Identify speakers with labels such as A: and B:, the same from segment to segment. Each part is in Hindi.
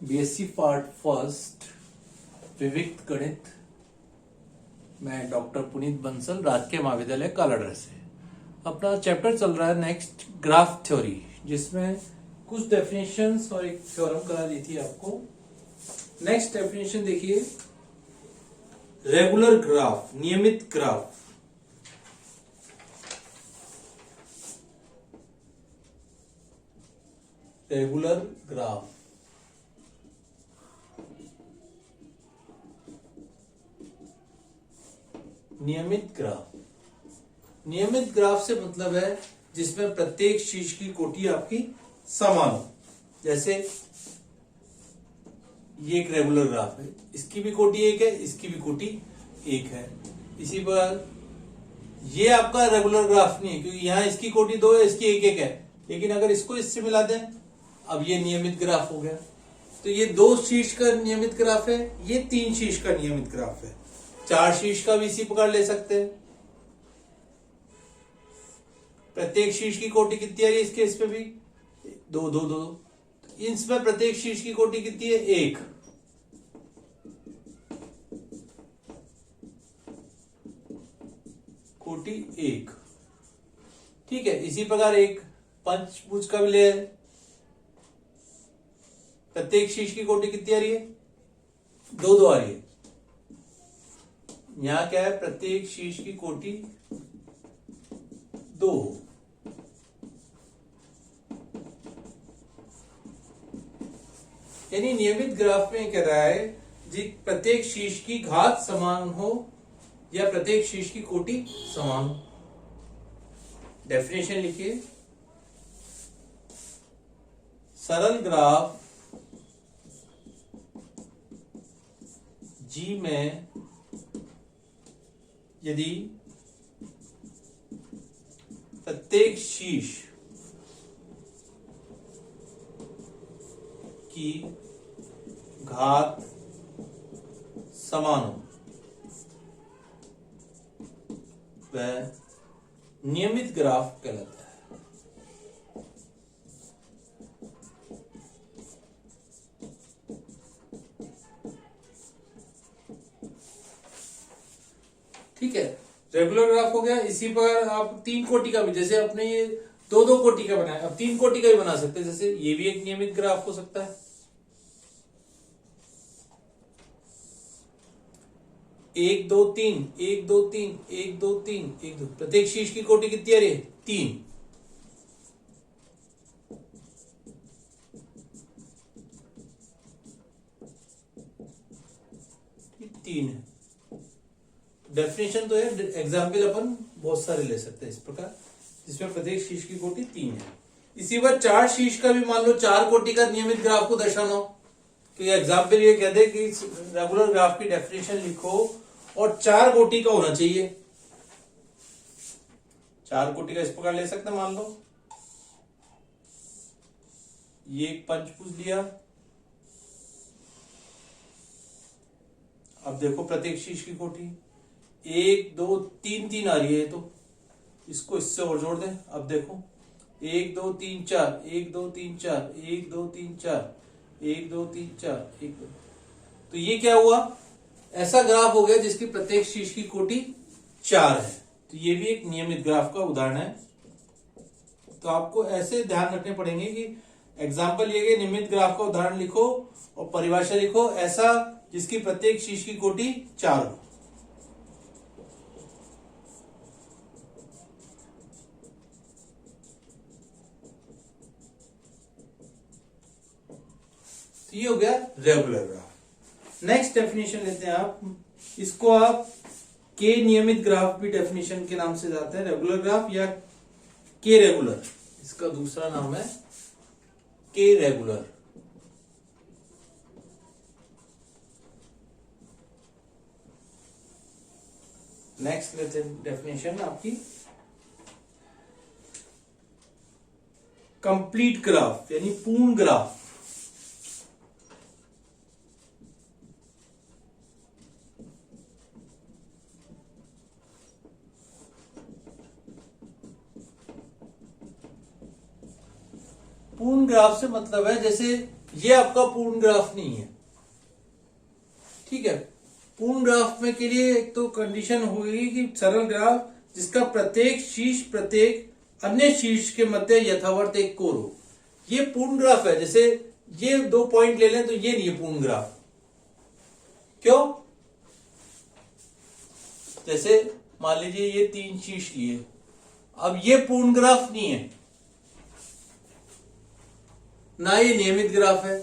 A: बीएससी पार्ट फर्स्ट विविक्त गणित। मैं डॉक्टर पुनीत बंसल, राजकीय महाविद्यालय कालाडर से। अपना चैप्टर चल रहा है नेक्स्ट ग्राफ थ्योरी, जिसमें कुछ डेफिनेशंस और एक थ्योरम करा दी थी आपको। नेक्स्ट डेफिनेशन देखिए, रेगुलर ग्राफ, नियमित ग्राफ। रेगुलर ग्राफ नियमित ग्राफ। नियमित ग्राफ से मतलब है जिसमें प्रत्येक शीर्ष की कोटि आपकी समान हो। जैसे ये एक रेगुलर ग्राफ है, इसकी भी कोटि एक है, इसकी भी कोटि एक है। इसी पर ये आपका रेगुलर ग्राफ नहीं है, क्योंकि यहां इसकी कोटि दो है, इसकी एक एक है। लेकिन अगर इसको इससे मिला दें, अब ये नियमित ग्राफ हो गया। तो ये दो शीर्ष का नियमित ग्राफ है, ये तीन शीर्ष का नियमित ग्राफ है। चार शीर्ष का भी इसी प्रकार ले सकते हैं। प्रत्येक शीर्ष की कोटि कितनी आ रही है इस केस पे भी? दो दो दो। इसमें प्रत्येक शीर्ष की कोटि कितनी है? एक। कोटि एक, ठीक है। इसी प्रकार एक पंचभुज का भी ले, प्रत्येक शीर्ष की कोटि कितनी आ रही है? दो दो आ रही है। यहां क्या है? प्रत्येक शीर्ष की कोटि दो। यानी नियमित ग्राफ में कह रहा है जी प्रत्येक शीर्ष की घात समान हो या प्रत्येक शीर्ष की कोटि समान हो। डेफिनेशन लिखिए, सरल ग्राफ जी में यदि प्रत्येक शीर्ष की घात समान हो वह नियमित ग्राफ कहलाता है। ठीक है, रेगुलर ग्राफ हो गया। इसी पर आप तीन कोटि का भी, जैसे अपने ये दो दो कोटि का बनाया, अब तीन कोटि का भी बना सकते हैं। जैसे ये भी एक नियमित ग्राफ हो सकता है। एक दो तीन, एक दो तीन, एक दो तीन, एक दो। प्रत्येक शीर्ष की कोटि कितनी आ रही है? तीन। तीन है। डेफिनेशन तो है, एग्जाम्पल अपन बहुत सारे ले सकते हैं इस प्रकार, जिसमें प्रत्येक शीर्ष की कोटि तीन है। इसी बार चार शीर्ष का भी मान लो, चार कोटि का नियमित ग्राफ को दर्शाना हो, तो एग्जाम्पल ये कह दे कि रेगुलर ग्राफ की डेफिनेशन लिखो और चार कोटि का होना चाहिए। चार कोटि का इस प्रकार ले सकते हैं। मान लो ये एक पंचभुज लिया। अब देखो प्रत्येक शीर्ष की कोटि एक दो तीन तीन आ रही है, तो इसको इससे और जोड़ दें। अब देखो एक दो तीन चार, एक दो तीन चार, एक दो तीन चार, एक दो तीन चार, एक दो। तो ये क्या हुआ? ऐसा ग्राफ हो गया जिसकी प्रत्येक शीर्ष की कोटि चार है। तो ये भी एक नियमित ग्राफ का उदाहरण है। तो आपको ऐसे ध्यान रखने पड़ेंगे कि एग्जाम्पल ये कि नियमित ग्राफ का उदाहरण लिखो और परिभाषा लिखो, ऐसा जिसकी प्रत्येक शीर्ष की कोटि चार हो। ये हो गया रेगुलर ग्राफ। नेक्स्ट डेफिनेशन लेते हैं आप, इसको आप के नियमित ग्राफ भी डेफिनेशन के नाम से जाते हैं। रेगुलर ग्राफ या के रेगुलर, इसका दूसरा नाम है के रेगुलर। नेक्स्ट लेते हैं डेफिनेशन आपकी, कंप्लीट ग्राफ यानी पूर्ण ग्राफ। पूर्ण ग्राफ से मतलब है जैसे ये आपका पूर्ण ग्राफ नहीं है। ठीक है, पूर्ण ग्राफ में के लिए एक तो कंडीशन होगी कि सरल ग्राफ जिसका प्रत्येक शीर्ष प्रत्येक अन्य शीर्ष के मध्य यथावत एक कोर हो, ये पूर्ण ग्राफ है। जैसे ये 2 पॉइंट ले लें तो ये नहीं है पूर्ण ग्राफ। क्यों? जैसे मान लीजिए ये 3 शीर्ष लिए, अब ये पूर्ण ग्राफ नहीं है ना ये नियमित ग्राफ है।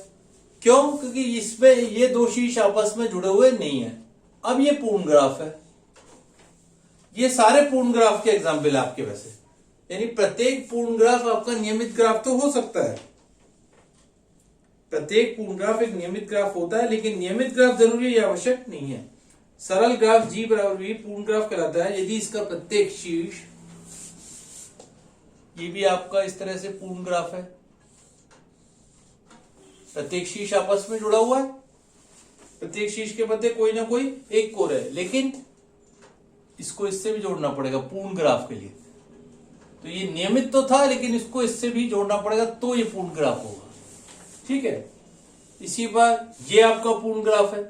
A: क्यों? क्योंकि इसमें ये 2 शीर्ष आपस में जुड़े हुए नहीं है। अब ये पूर्ण ग्राफ है। ये सारे पूर्ण ग्राफ के एग्जाम्पल है आपके। वैसे यानी प्रत्येक पूर्ण ग्राफ आपका नियमित ग्राफ तो हो सकता है, प्रत्येक पूर्ण ग्राफ एक नियमित ग्राफ होता है, लेकिन नियमित ग्राफ जरूरी या आवश्यक नहीं है। सरल ग्राफ G बराबर V पूर्ण ग्राफ कहलाता है यदि इसका प्रत्येक शीर्ष, ये भी आपका इस तरह से पूर्ण ग्राफ है, प्रत्येक शीर्ष आपस में जुड़ा हुआ है, प्रत्येक शीर्ष के मध्य कोई ना कोई एक कोर है, लेकिन इसको इससे भी जोड़ना पड़ेगा पूर्ण ग्राफ के लिए। तो ये नियमित तो था, लेकिन इसको इससे भी जोड़ना पड़ेगा तो ये पूर्ण ग्राफ होगा। ठीक है, इसी बार ये आपका पूर्ण ग्राफ है।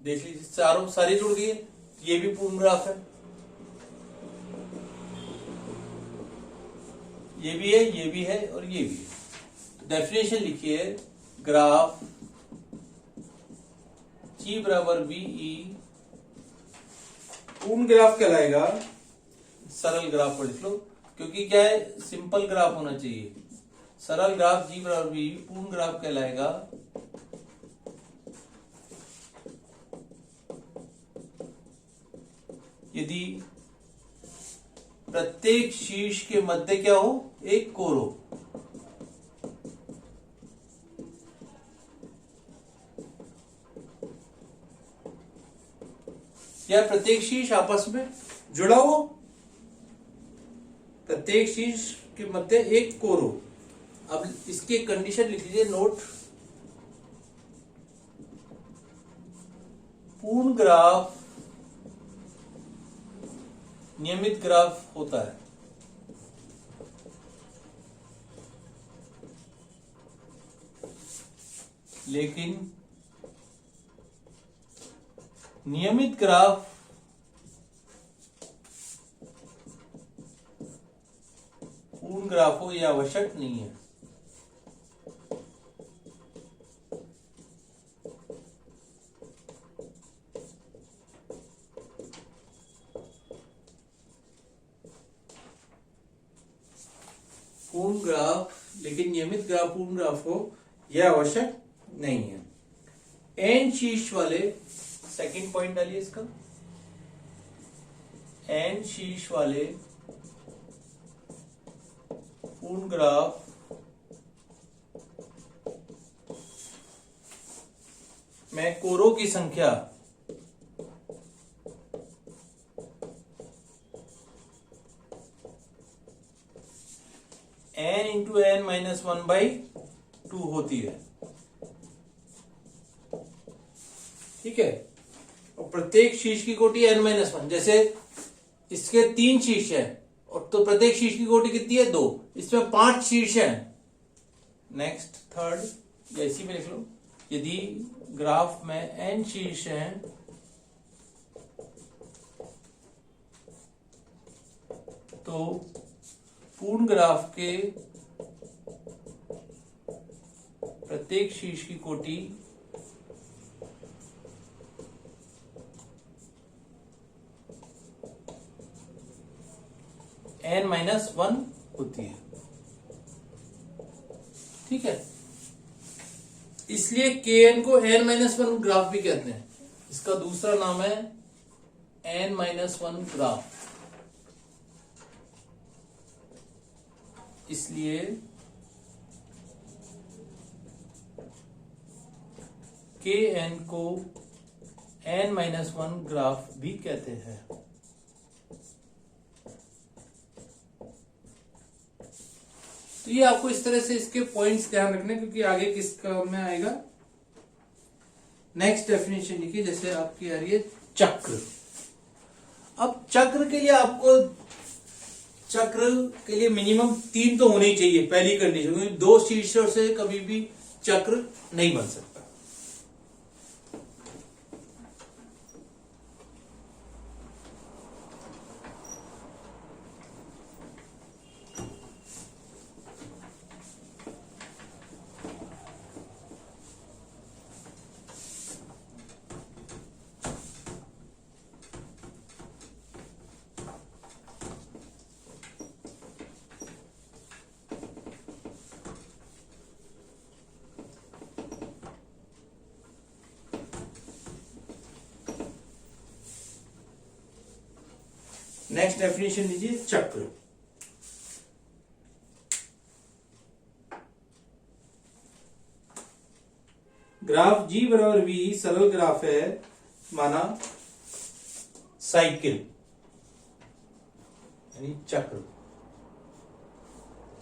A: देख लीजिए चारों सारी जुड़ गई है, ये भी पूर्ण ग्राफ है, ये भी है, ये भी है और ये भी है। तो डेफिनेशन लिखिए, ग्राफ G बराबर VE पूर्ण ग्राफ कहलाएगा। सरल ग्राफ पर लिख लो, क्योंकि क्या है, सिंपल ग्राफ होना चाहिए। सरल ग्राफ G बराबर VE पूर्ण ग्राफ कहलाएगा यदि प्रत्येक शीर्ष के मध्य क्या हो, एक कोर हो। या प्रत्येक शीर्ष आपस में जुड़ा हो, प्रत्येक शीर्ष के मध्य एक कोर हो। अब इसकी कंडीशन लिख लीजिए, नोट, पूर्ण ग्राफ नियमित ग्राफ होता है, लेकिन नियमित ग्राफ पूर्ण ग्राफ हो यह आवश्यक नहीं है। पूर्ण ग्राफ लेकिन नियमित ग्राफ पूर्ण ग्राफ हो यह आवश्यक नहीं है। एन शीर्ष वाले, सेकंड पॉइंट डालिए इसका, एन शीर्ष वाले पूर्ण ग्राफ में कोरों की संख्या n इंटू एन माइनस 1/2 होती है। ठीक है, और प्रत्येक शीर्ष की कोटि n-1, जैसे इसके 3 शीर्ष हैं और तो प्रत्येक शीर्ष की कोटि कितनी है, 2, इसमें 5 शीर्ष हैं। नेक्स्ट थर्ड, या इसी में लिख लो, यदि ग्राफ में n शीर्ष हैं तो पूर्ण ग्राफ के प्रत्येक शीर्ष की कोटि n-1 होती है। ठीक है, इसलिए kn को n-1 ग्राफ भी कहते हैं। इसका दूसरा नाम है n-1 ग्राफ। इसलिए kn को n-1 ग्राफ भी कहते हैं। तो ये आपको इस तरह से इसके पॉइंट्स ध्यान रखने, क्योंकि आगे किस काम में आएगा। नेक्स्ट डेफिनेशन लिखिए, जैसे आपकी आ रही है चक्र। अब चक्र के लिए आपको, चक्र के लिए मिनिमम 3 तो होने ही चाहिए, पहली कंडीशन, क्योंकि 2 शीर्षों से कभी भी चक्र नहीं बन सकता। नेक्स्ट डेफिनेशन लीजिए चक्र। ग्राफ G बराबर V सरल ग्राफ है, माना साइकिल यानी चक्र।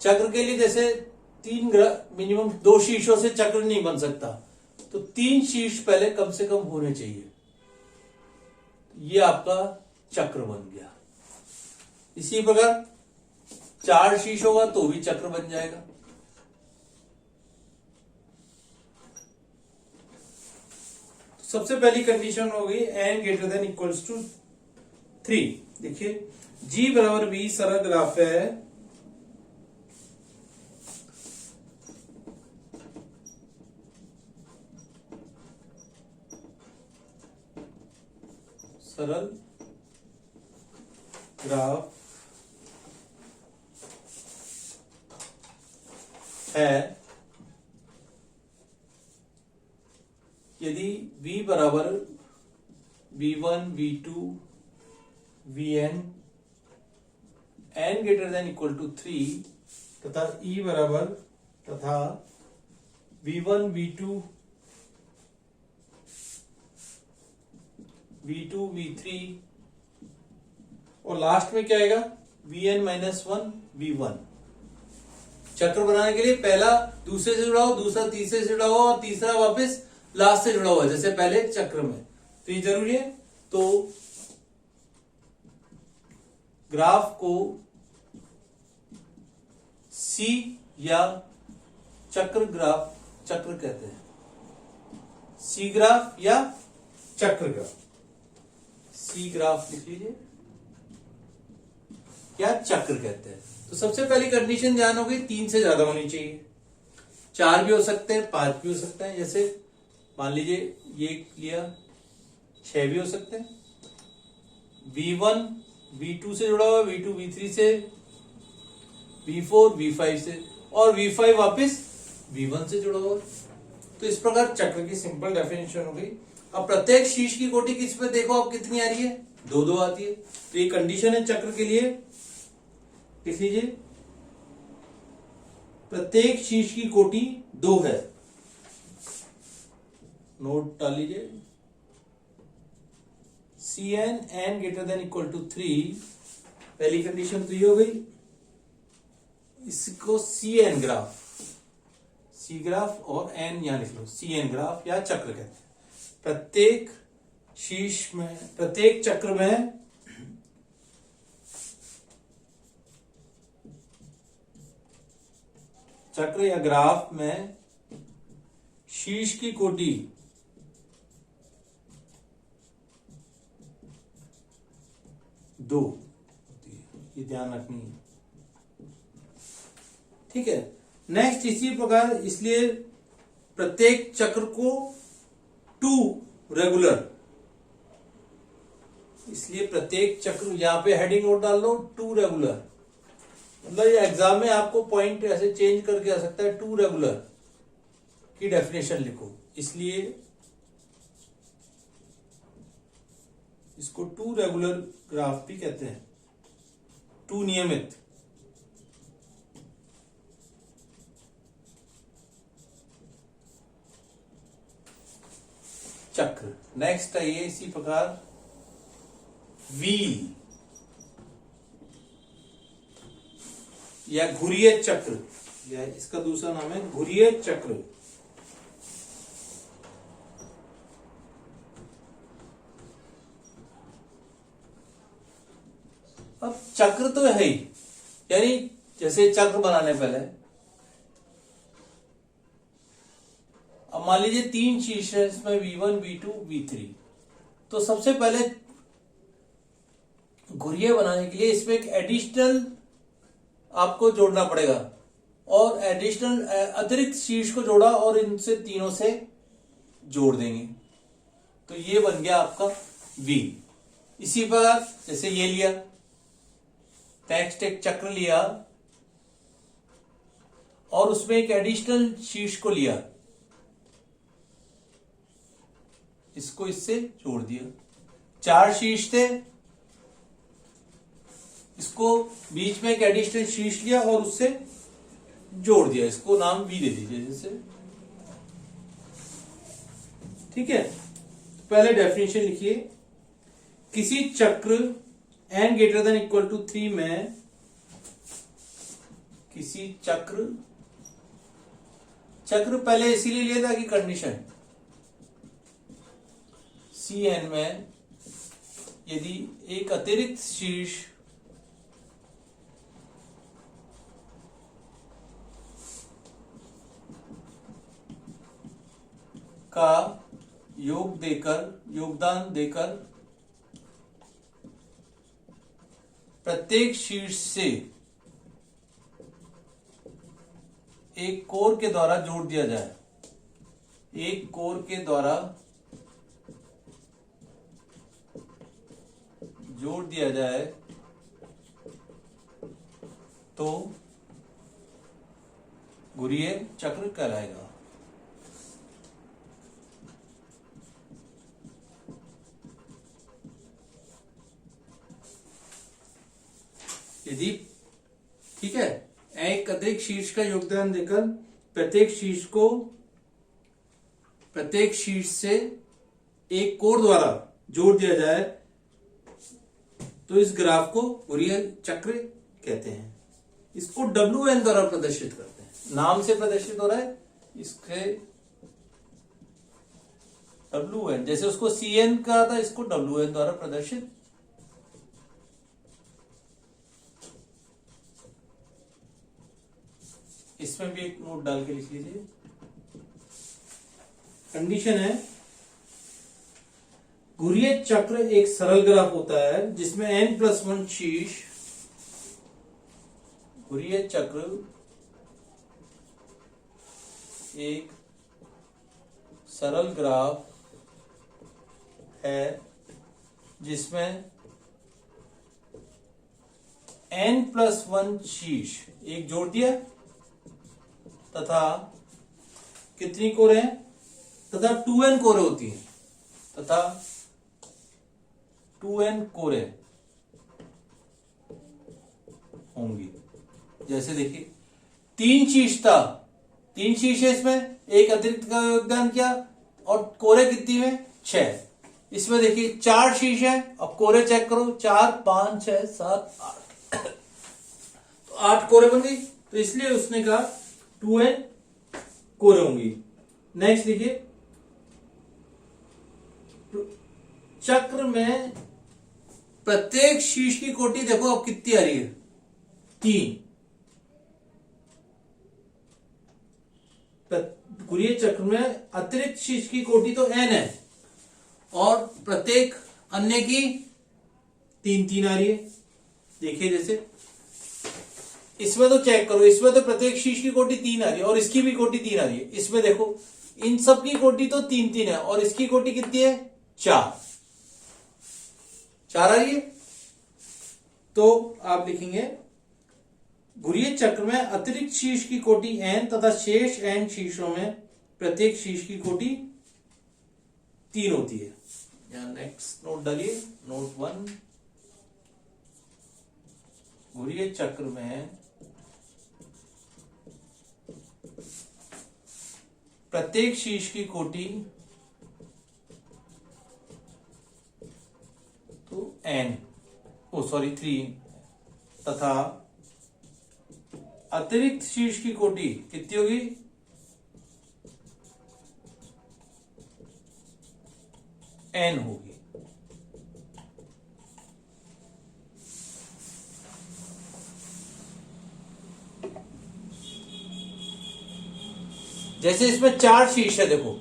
A: चक्र के लिए जैसे मिनिमम 2 शीर्षों से चक्र नहीं बन सकता, तो 3 शीर्ष पहले कम से कम होने चाहिए। ये आपका चक्र बन गया। इसी प्रकार 4 शीर्ष होगा तो भी चक्र बन जाएगा। सबसे पहली कंडीशन हो गई n greater than equals to 3। देखिए G बराबर V सरल ग्राफ है, सरल ग्राफ है यदि V बराबर V1 V2 Vn n greater than equal to 3 तथा E बराबर तथा V1 V2 V2 V3 और लास्ट में क्या आएगा Vn माइनस 1 V1। चक्र बनाने के लिए पहला दूसरे से जुड़ा हो, दूसरा तीसरे से जुड़ा हो और तीसरा वापस लास्ट से जुड़ा हुआ है, जैसे पहले चक्र में। तो ये जरूरी है। तो ग्राफ को C या चक्र ग्राफ, चक्र कहते हैं, C ग्राफ या चक्र ग्राफ। C ग्राफ लिख लीजिए या चक्र कहते हैं। तो सबसे पहली कंडीशन ध्यान होगी 3 से ज्यादा होनी चाहिए। 4 भी हो सकते हैं, 5 भी हो सकते हैं, जैसे मान लीजिए ये लिया, 6 भी हो सकते हैं। V1 V2 से जुड़ा हुआ, V2 V3 से, V4 V5 से और V5 वापस V1 से जुड़ा हुआ। तो इस प्रकार चक्र की सिंपल डेफिनेशन हो गई। अब प्रत्येक शीर्ष की कोटि किस पे देखो आप कितनी आ रही है, 2-2 आती है। तो ये कंडीशन है चक्र के लिए, लिख लीजिए प्रत्येक शीर्ष की कोटि 2 है। नोट डाल लीजिए Cn n greater than equal to 3। पहली कंडीशन तो ये हो गई। इसको Cn ग्राफ, C ग्राफ और n यहां लिख लो, Cn ग्राफ या चक्र कहते हैं। प्रत्येक शीर्ष में, प्रत्येक चक्र में चक्र या ग्राफ में शीर्ष की कोटि 2 होती है, ये ध्यान रखनी है। ठीक है। नेक्स्ट इसी प्रकार, इसलिए प्रत्येक चक्र को 2 रेगुलर, इसलिए प्रत्येक चक्र, यहां पे हेडिंग नोट डाल लो 2 रेगुलर। मतलब ये एग्जाम में आपको पॉइंट ऐसे चेंज करके आ सकता है, 2 रेगुलर की डेफिनेशन लिखो। इसलिए इसको 2 रेगुलर ग्राफ भी कहते हैं, 2 नियमित। चक्र। नेक्स्ट आइए इसी प्रकार व्हील या घुरिये चक्र, या इसका दूसरा नाम है घुरिये चक्र। अब चक्र तो है ही, यानी जैसे चक्र बनाने पहले, अब मान लीजिए 3 शीर्ष है, इसमें V1 V2 V3। तो सबसे पहले घुरिये बनाने के लिए इसमें एक एडिशनल आपको जोड़ना पड़ेगा, और एडिशनल अतिरिक्त शीर्ष को जोड़ा और इनसे तीनों से जोड़ देंगे, तो ये बन गया आपका V। इसी प्रकार जैसे ये लिया, नेक्स्ट एक चक्र लिया और उसमें एक एडिशनल शीर्ष को लिया, इसको इससे जोड़ दिया। 4 शीर्ष थे, इसको बीच में एक एडिशनल शीर्ष लिया और उससे जोड़ दिया, इसको नाम V दे दीजिए जैसे। ठीक है, पहले डेफिनेशन लिखिए। किसी चक्र n greater than equal to 3 में, किसी चक्र पहले इसीलिए लिया था कि कंडीशन Cn में यदि एक अतिरिक्त शीर्ष का योगदान देकर प्रत्येक शीर्ष से एक कोर के द्वारा जोड़ दिया जाए, एक कोर के द्वारा जोड़ दिया जाए, तो घुरिये चक्र कहलाएगा। यदि, ठीक है, एक अतिरिक्त शीर्ष का योगदान देकर प्रत्येक शीर्ष से एक कोर द्वारा जोड़ दिया जाए, तो इस ग्राफ को घुरिये चक्र कहते हैं। इसको WN द्वारा प्रदर्शित करते हैं, नाम से प्रदर्शित हो रहा है, इसके WN, जैसे उसको CN कहा था, इसको WN द्वारा प्रदर्शित। इसमें भी एक नोट डाल के लिख लीजिए। कंडीशन है, घुरिये चक्र एक सरल ग्राफ होता है जिसमें n+1 शीर्ष, घुरिये चक्र एक सरल ग्राफ है जिसमें n+1 शीर्ष एक जोड़ दिया, तथा कितनी कोरें, तथा 2n कोरें होती हैं, तथा 2n कोरें होंगी। जैसे देखिए 3 शीर्ष था, 3 शीर्ष है, इसमें एक अतिरिक्त का योगदान किया, और कोरें कितनी में 6। इसमें देखिए 4 शीर्ष है, अब कोरें चेक करो, 4 5 6 7 8 तो 8 कोरें बन गई, तो इसलिए उसने कहा 2n कोरें होंगी। नेक्स्ट देखिए, चक्र में प्रत्येक शीर्ष की कोटि देखो अब कितनी आ रही है, 3। घुरिये चक्र में अतिरिक्त शीर्ष की कोटि तो n है, और प्रत्येक अन्य की 3 आ रही है। देखिए जैसे इसमें तो चेक करो, इसमें तो प्रत्येक शीर्ष की कोटि 3 आ रही है, और इसकी भी कोटि 3 आ रही है। इसमें देखो इन सब की कोटि तो 3 है, और इसकी कोटि कितनी है, 4 आ रही है। तो आप लिखेंगे घुरिये चक्र में अतिरिक्त शीर्ष की कोटि n तथा शेष n शीर्षों में प्रत्येक शीर्ष की कोटि 3 होती है। यहां नेक्स्ट नोट डालिए, नोट 1, घुरिये चक्र में प्रत्येक शीर्ष की कोटि तो n, 3, तथा अतिरिक्त शीर्ष की कोटि कितनी होगी, n होगी। जैसे इसमें 4 शीर्ष है देखो,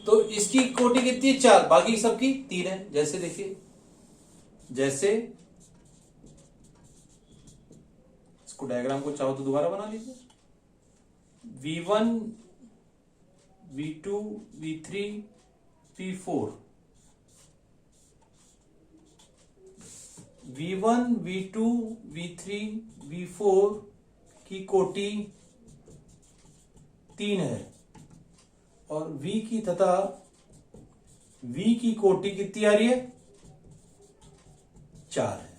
A: तो इसकी कोटि कितनी है? 4, बाकी सबकी 3 है। जैसे देखिए, जैसे इसको डायग्राम को चाहो तो दोबारा बना लीजिए। V1 V2 V3 V4, V1 V2 V3 V4 की कोटि 3 है और V की तथा V की कोटि कितनी आ रही है? 4 है।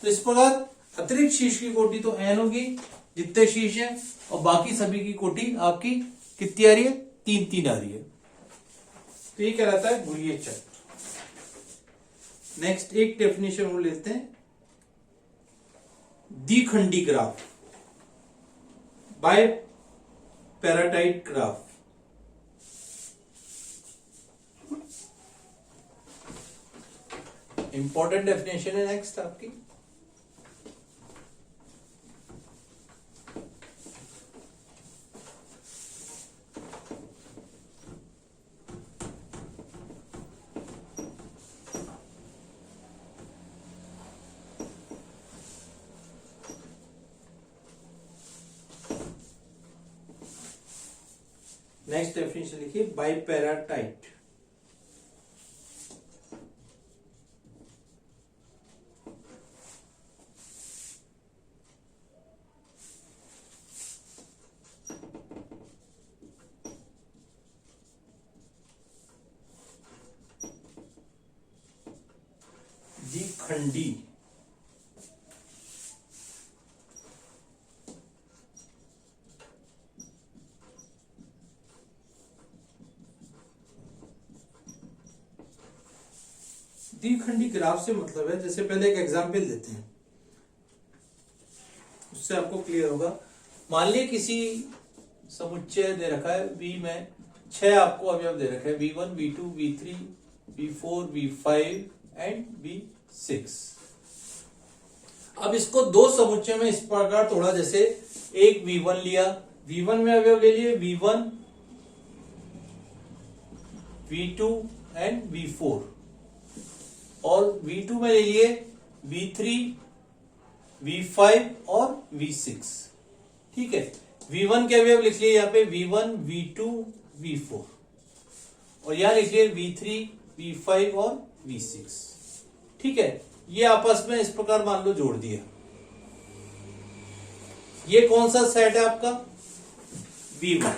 A: तो इस प्रकार अतिरिक्त शीर्ष की कोटि तो n होगी जितने शीर्ष है, और बाकी सभी की कोटि आपकी कितनी आ रही है? 3 आ रही है। तो ये कहलाता है गोलीय चक्र। नेक्स्ट एक डेफिनेशन और लेते हैं, द्विखंडी graph, bipartite graph. Important definition है नेक्स्ट आपकी। नेक्स्ट डेफिनेशन लिखिए, बाइपैराटाइट। द्विखंडी द्विखंडी ग्राफ से मतलब है, जैसे पहले एक एग्जांपल देते हैं, उससे आपको क्लियर होगा। मान लिया किसी समुच्चय दे रखा है V में 6 आपको अवयव दे रखे हैं, V1 V2 V3 V4 V5 and V6। अब इसको दो समुच्चय में इस प्रकार तोड़ा, जैसे एक V1 लिया, V1 में अवयव ले लिए V1 V2 एंड V4, और V2 में ले लिए V3 V5 और V6। ठीक है, V1 के अवयव लिख लिए यहाँ पे V1 V2 V4, और यहां लिख लिए V3 V5 और V6। ठीक है, ये आपस में इस प्रकार मान लो जोड़ दिया। ये कौन सा सेट है आपका? V1।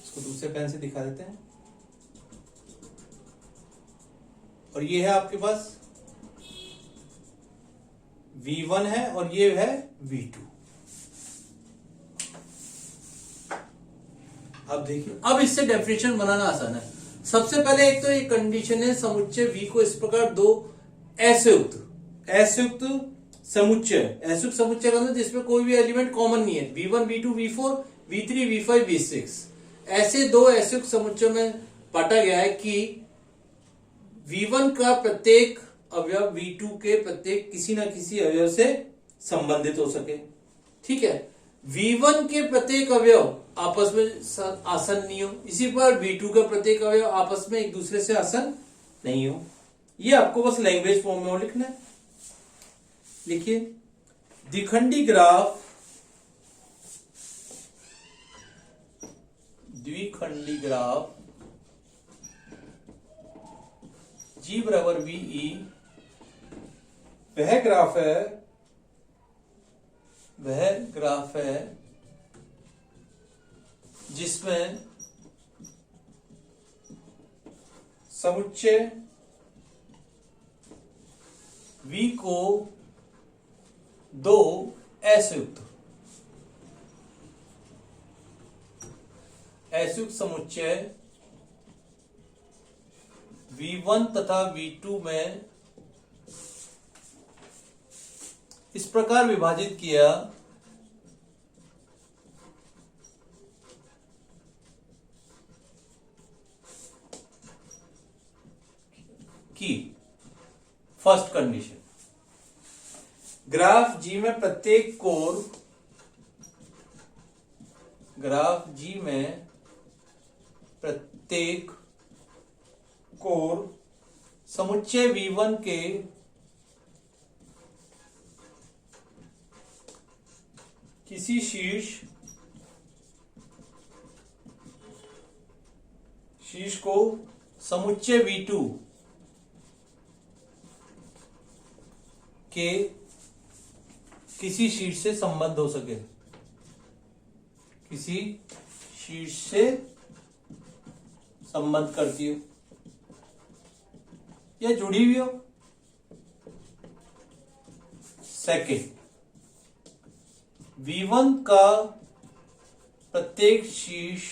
A: इसको दूसरे पेन से दिखा देते हैं। और ये है आपके पास V1 है और ये है V2। अब देखिए, अब इससे डेफिनेशन बनाना आसान है। सबसे पहले एक तो ये कंडीशन है, समुच्चय V को इस प्रकार दो असयुक्त समुच्चय, असयुक्त समुच्चय का मतलब जिसमें कोई भी एलिमेंट कॉमन नहीं है, V1 V2 V4 V3 V5 V6, ऐसे दो असयुक्त समुच्चयों में बांटा गया है कि V1 का प्रत्येक अवयव V2 के प्रत्येक किसी ना किसी अवयव से संबंधित हो सके। ठीक है, V1 के प्रत्येक अवयव आपस में आसन नहीं हो, इसी पर V2 का प्रत्येक अवयव आपस में एक दूसरे से आसन नहीं हो। ये आपको बस लैंग्वेज फॉर्म में लिखना है। लिखिए, द्विखंडी ग्राफ, द्विखंडी ग्राफ G बराबर VE वह ग्राफ है जिसमें समुच्चय V को दो असयुक्त समुच्चय V1 तथा V2 में इस प्रकार विभाजित किया कि फर्स्ट कंडीशन, ग्राफ G में प्रत्येक कोर ग्राफ जी में प्रत्येक कोर समुच्चय V1 के किसी शीर्ष को समुच्चय V2 के किसी शीर्ष से संबंध हो सके, किसी शीर्ष से संबंध करती हो या जुड़ी हुई हो। सेकंड, V1 का प्रत्येक शीर्ष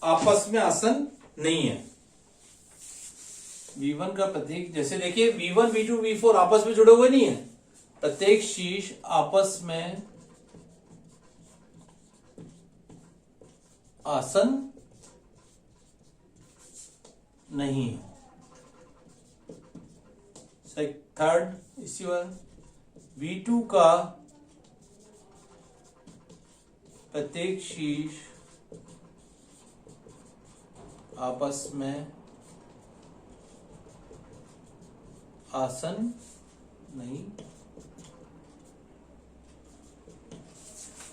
A: आपस में आसन नहीं है। V1 का प्रत्येक, जैसे देखिए V1, V2, V4 आपस में जुड़े हुए नहीं है, प्रत्येक शीर्ष आपस में आसन नहीं है। थर्ड, इसी बार V2 का प्रत्येक शीर्ष आपस में आसन नहीं।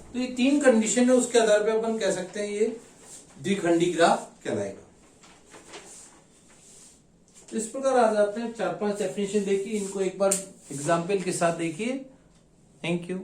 A: तो ये 3 कंडीशन है, उसके आधार पे अपन कह सकते हैं ये द्विखंडी ग्राफ कहलाएगा। इस प्रकार आज आपने 4-5 डेफिनेशन देखी, इनको एक बार एग्जाम्पल के साथ देखिए। Thank you.